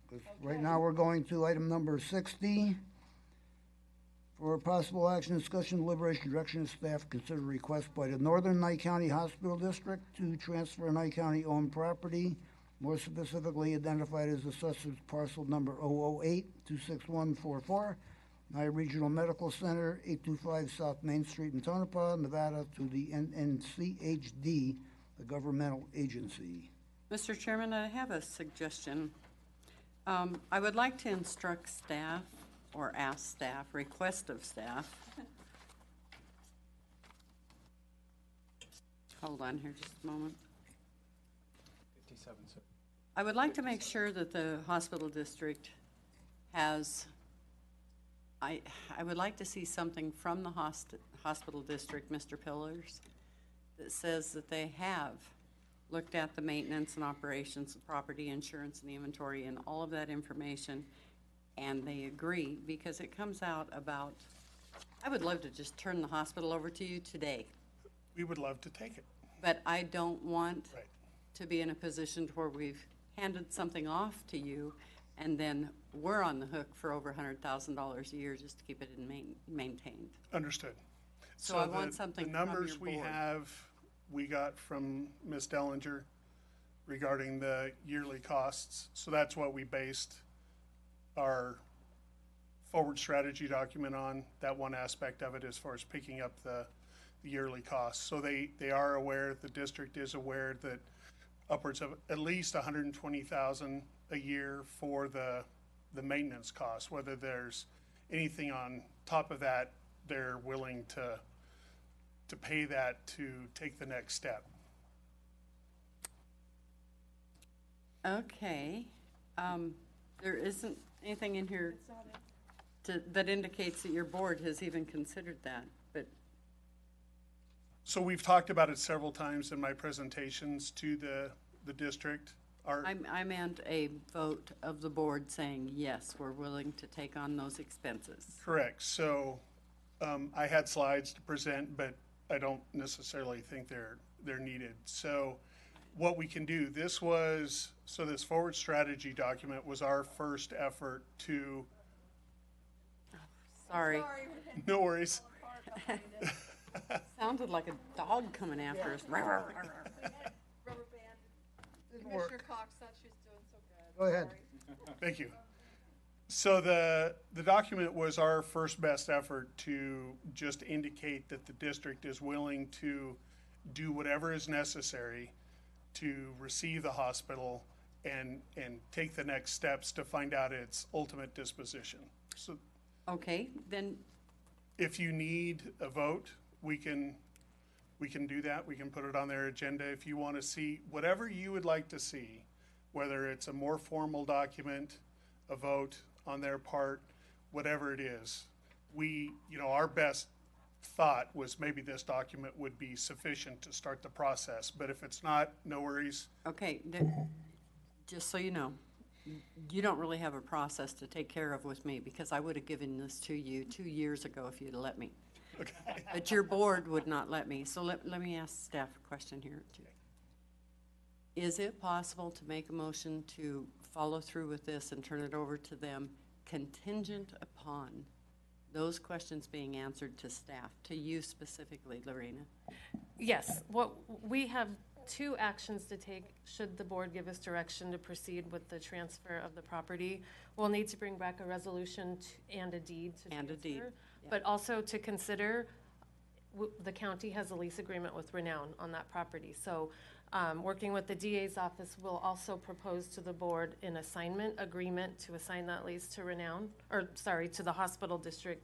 'Cause right now, we're going to item number 60. For possible action, discussion, deliberation, direction of staff, consider request by the Northern Nye County Hospital District to transfer Nye County-owned property, more specifically identified as assessors parcel number 008-26144, Nye Regional Medical Center, 825 South Main Street in Tonopah, Nevada, to the NNCHD, the governmental agency. Mr. Chairman, I have a suggestion. I would like to instruct staff, or ask staff, request of staff. Hold on here just a moment. 57, sir. I would like to make sure that the hospital district has, I would like to see something from the hospital district, Mr. Pillars, that says that they have looked at the maintenance and operations of property, insurance, and inventory, and all of that information, and they agree, because it comes out about, I would love to just turn the hospital over to you today, We would love to take it. but I don't want Right. to be in a position to where we've handed something off to you, and then we're on the hook for over $100,000 a year just to keep it maintained. Understood. So I want something The from numbers your we board. have, we got from Ms. Dellinger regarding the yearly costs. So that's what we based our forward strategy document on, that one aspect of it as far as picking up the yearly costs. So they are aware, the district is aware that upwards of at least $120,000 a year for the maintenance costs. Whether there's anything on top of that, they're willing to pay that to take the next step. Okay, there isn't anything in here that indicates that your board has even considered that, but, So we've talked about it several times in my presentations to the district. I meant a vote of the board saying, yes, we're willing to take on those expenses. Correct. So I had slides to present, but I don't necessarily think they're needed. So what we can do, this forward strategy document was our first effort to, Sorry, no worries. sounded like a dog coming after us. Rubber band. Commissioner Cox thought she was doing so good. Go ahead. Sorry. Thank you. So the document was our first best effort to just indicate that the district is willing to do whatever is necessary to receive the hospital and take the next steps to find out its ultimate disposition. So Okay, then, if you need a vote, we can do that. We can put it on their agenda if you want to see whatever you would like to see, whether it's a more formal document, a vote on their part, whatever it is. Our best thought was maybe this document would be sufficient to start the process, but if it's not, no worries. okay, just so you know, you don't really have a process to take care of with me, because I would have given this to you 2 years ago if you'd have let me. Okay. But your board would not let me. So let me ask staff a question here too. Is it possible to make a motion to follow through with this and turn it over to them contingent upon those questions being answered to staff, to you specifically, Lorena? Yes, what we have 2 actions to take should the board give us direction to proceed with the transfer of the property. We'll need to bring back a resolution and a deed to And a deed, transfer, yeah. but also to consider, the county has a lease agreement with Renown on that property. So working with the DA's office, we'll also propose to the board an assignment agreement to assign that lease to Renown, to the hospital district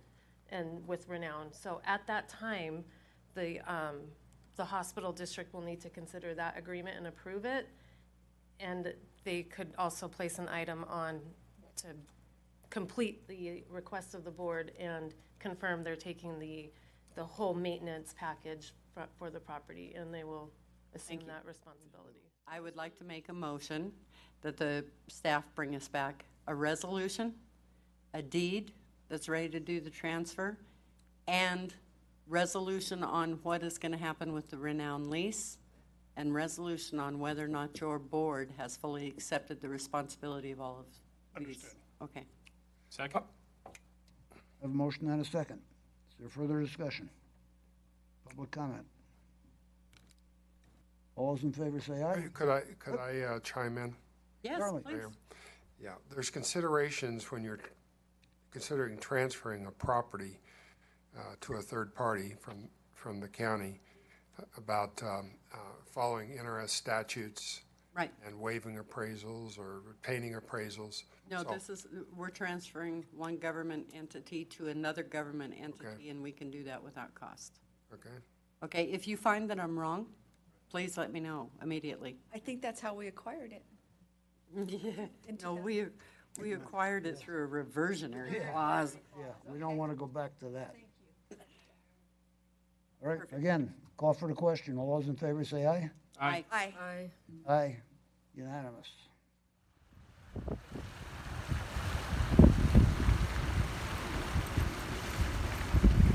and with Renown. So at that time, the hospital district will need to consider that agreement and approve it. And they could also place an item on to complete the request of the board and confirm they're taking the whole maintenance package for the property, and they will assume that responsibility. I would like to make a motion that the staff bring us back a resolution, a deed that's ready to do the transfer, and resolution on what is going to happen with the Renown lease, and resolution on whether or not your board has fully accepted the responsibility of all of please. Understood. Okay. Second? I have a motion and a second. Is there further discussion? Public comment? All those in favor say aye. Could I chime in? Yes, Charlie. please. Yeah, there's considerations when you're considering transferring a property to a third party from the county about following NRS statutes Right. and waiving appraisals or retaining appraisals. No, So- we're transferring one government entity to another government entity, and we can do that without cost. Okay, Okay, if you find that I'm wrong, please let me know immediately. I think that's how we acquired it. No, we acquired it through a reversionary clause. Yeah, we don't want to go back to that. All right, again, call for the question. All those in favor say aye. Aye. Aye. Aye. Unanimous.